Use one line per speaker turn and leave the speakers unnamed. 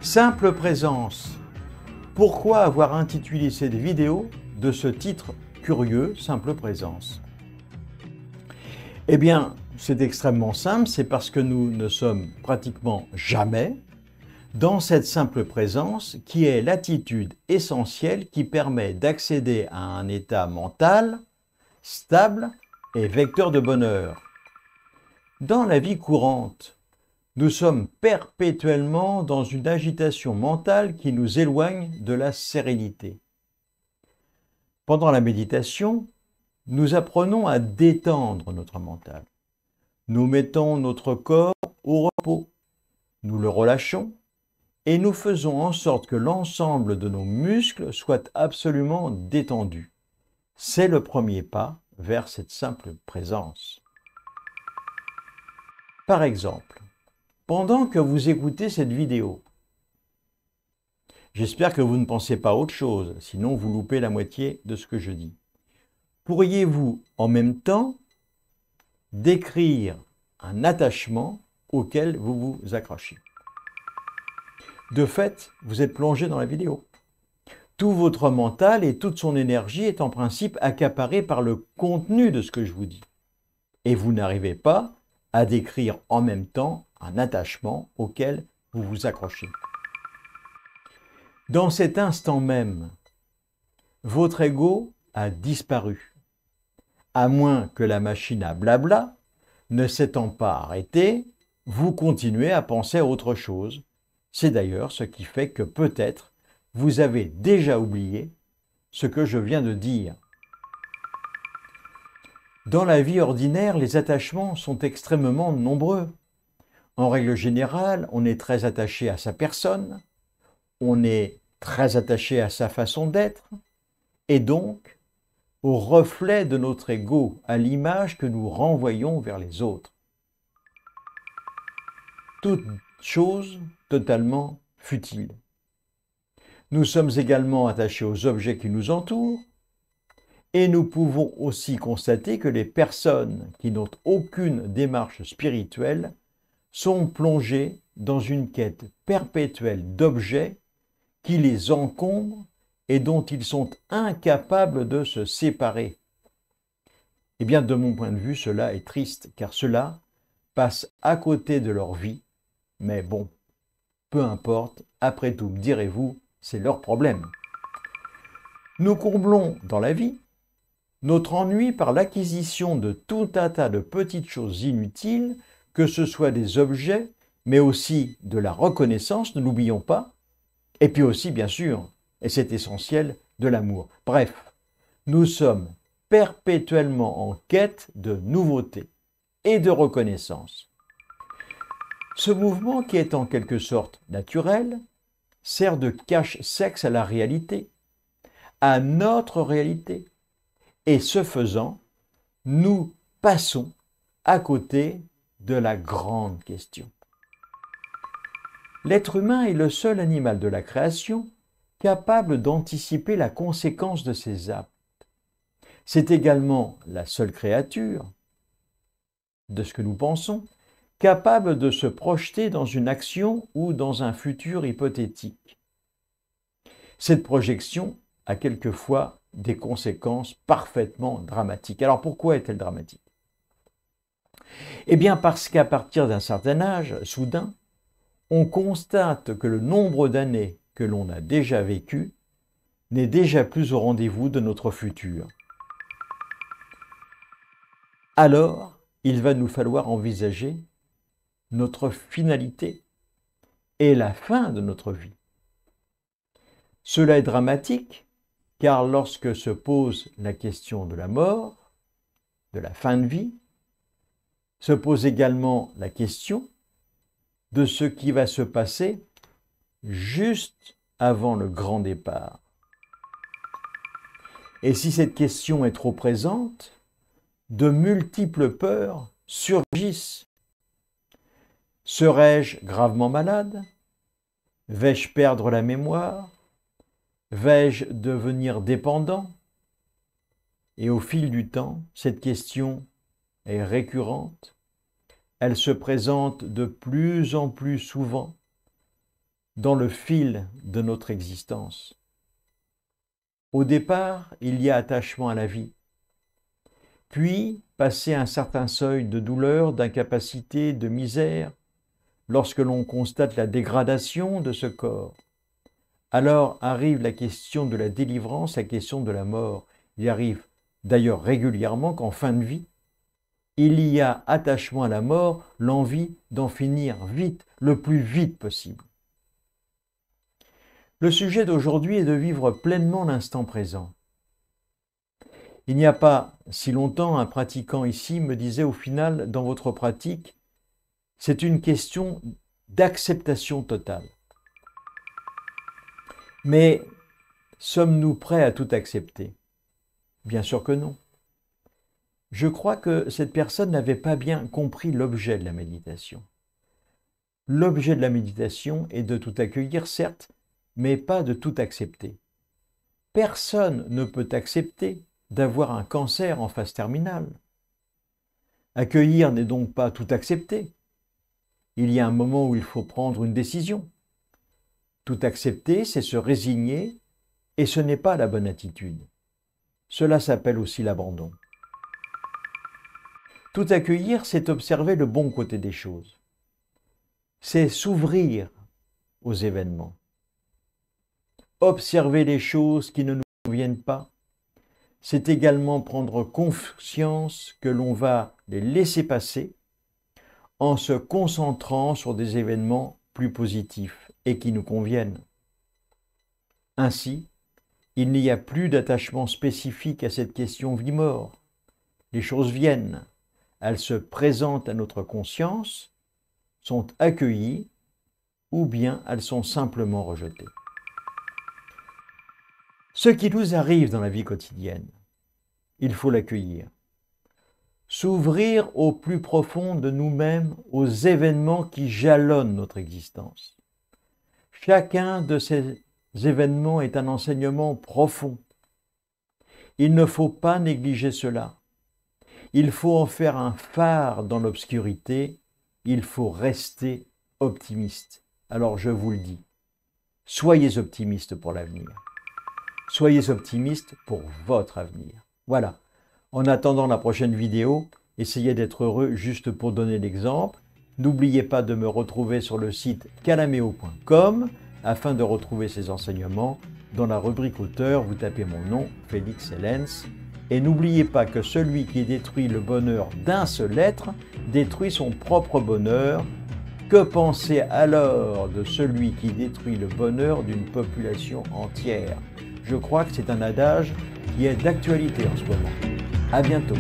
Simple présence. Pourquoi avoir intitulé cette vidéo de ce titre curieux, Simple présence? Eh bien, c'est extrêmement simple, c'est parce que nous ne sommes pratiquement jamais dans cette simple présence qui est l'attitude essentielle qui permet d'accéder à un état mental stable et vecteur de bonheur. Dans la vie courante, nous sommes perpétuellement dans une agitation mentale qui nous éloigne de la sérénité. Pendant la méditation, nous apprenons à détendre notre mental. Nous mettons notre corps au repos, nous le relâchons et nous faisons en sorte que l'ensemble de nos muscles soit absolument détendu. C'est le premier pas vers cette simple présence. Par exemple, pendant que vous écoutez cette vidéo, j'espère que vous ne pensez pas à autre chose, sinon vous loupez la moitié de ce que je dis. Pourriez-vous en même temps décrire un attachement auquel vous vous accrochez? De fait, vous êtes plongé dans la vidéo. Tout votre mental et toute son énergie est en principe accaparé par le contenu de ce que je vous dis. Et vous n'arrivez pas à décrire en même temps un attachement auquel vous vous accrochez. Dans cet instant même, votre ego a disparu, à moins que la machine à blabla ne s'étant pas arrêtée, vous continuez à penser à autre chose. C'est d'ailleurs ce qui fait que peut-être vous avez déjà oublié ce que je viens de dire. Dans la vie ordinaire, les attachements sont extrêmement nombreux. En règle générale, on est très attaché à sa personne, on est très attaché à sa façon d'être, et donc au reflet de notre ego, à l'image que nous renvoyons vers les autres. Toute chose totalement futile. Nous sommes également attachés aux objets qui nous entourent, et nous pouvons aussi constater que les personnes qui n'ont aucune démarche spirituelle sont plongées dans une quête perpétuelle d'objets qui les encombrent et dont ils sont incapables de se séparer. Eh bien, de mon point de vue, cela est triste, car cela passe à côté de leur vie. Mais bon, peu importe, après tout, me direz-vous, c'est leur problème. Nous comblons dans la vie notre ennui par l'acquisition de tout un tas de petites choses inutiles, que ce soit des objets, mais aussi de la reconnaissance, ne l'oublions pas, et puis aussi, bien sûr, et c'est essentiel, de l'amour. Bref, nous sommes perpétuellement en quête de nouveautés et de reconnaissance. Ce mouvement, qui est en quelque sorte naturel, sert de cache-sexe à la réalité, à notre réalité. Et ce faisant, nous passons à côté de la grande question. L'être humain est le seul animal de la création capable d'anticiper la conséquence de ses actes. C'est également la seule créature, de ce que nous pensons, capable de se projeter dans une action ou dans un futur hypothétique. Cette projection a quelquefois des conséquences parfaitement dramatiques. Alors pourquoi est-elle dramatique? Eh bien parce qu'à partir d'un certain âge, soudain, on constate que le nombre d'années que l'on a déjà vécues n'est déjà plus au rendez-vous de notre futur. Alors, il va nous falloir envisager notre finalité et la fin de notre vie. Cela est dramatique, car lorsque se pose la question de la mort, de la fin de vie, se pose également la question de ce qui va se passer juste avant le grand départ. Et si cette question est trop présente, de multiples peurs surgissent. Serais-je gravement malade? Vais-je perdre la mémoire? Vais-je devenir dépendant? Et au fil du temps, cette question est récurrente. Elle se présente de plus en plus souvent dans le fil de notre existence. Au départ, il y a attachement à la vie. Puis, passé un certain seuil de douleur, d'incapacité, de misère, lorsque l'on constate la dégradation de ce corps, alors arrive la question de la délivrance, la question de la mort. Il arrive d'ailleurs régulièrement qu'en fin de vie, il y a attachement à la mort, l'envie d'en finir vite, le plus vite possible. Le sujet d'aujourd'hui est de vivre pleinement l'instant présent. Il n'y a pas si longtemps, un pratiquant ici me disait au final, dans votre pratique, c'est une question d'acceptation totale. Mais sommes-nous prêts à tout accepter? Bien sûr que non. Je crois que cette personne n'avait pas bien compris l'objet de la méditation. L'objet de la méditation est de tout accueillir, certes, mais pas de tout accepter. Personne ne peut accepter d'avoir un cancer en phase terminale. Accueillir n'est donc pas tout accepter. Il y a un moment où il faut prendre une décision. Tout accepter, c'est se résigner, et ce n'est pas la bonne attitude. Cela s'appelle aussi l'abandon. Tout accueillir, c'est observer le bon côté des choses. C'est s'ouvrir aux événements. Observer les choses qui ne nous conviennent pas, c'est également prendre conscience que l'on va les laisser passer en se concentrant sur des événements plus positifs et qui nous conviennent. Ainsi, il n'y a plus d'attachement spécifique à cette question vie-mort. Les choses viennent, elles se présentent à notre conscience, sont accueillies ou bien elles sont simplement rejetées. Ce qui nous arrive dans la vie quotidienne, il faut l'accueillir. S'ouvrir au plus profond de nous-mêmes, aux événements qui jalonnent notre existence. Chacun de ces événements est un enseignement profond. Il ne faut pas négliger cela. Il faut en faire un phare dans l'obscurité. Il faut rester optimiste. Alors je vous le dis, soyez optimiste pour l'avenir. Soyez optimiste pour votre avenir. Voilà. En attendant la prochaine vidéo, essayez d'être heureux juste pour donner l'exemple. N'oubliez pas de me retrouver sur le site calameo.com afin de retrouver ces enseignements. Dans la rubrique auteur, vous tapez mon nom, Félix Hellens. Et n'oubliez pas que celui qui détruit le bonheur d'un seul être détruit son propre bonheur. Que penser alors de celui qui détruit le bonheur d'une population entière? Je crois que c'est un adage qui est d'actualité en ce moment. À bientôt.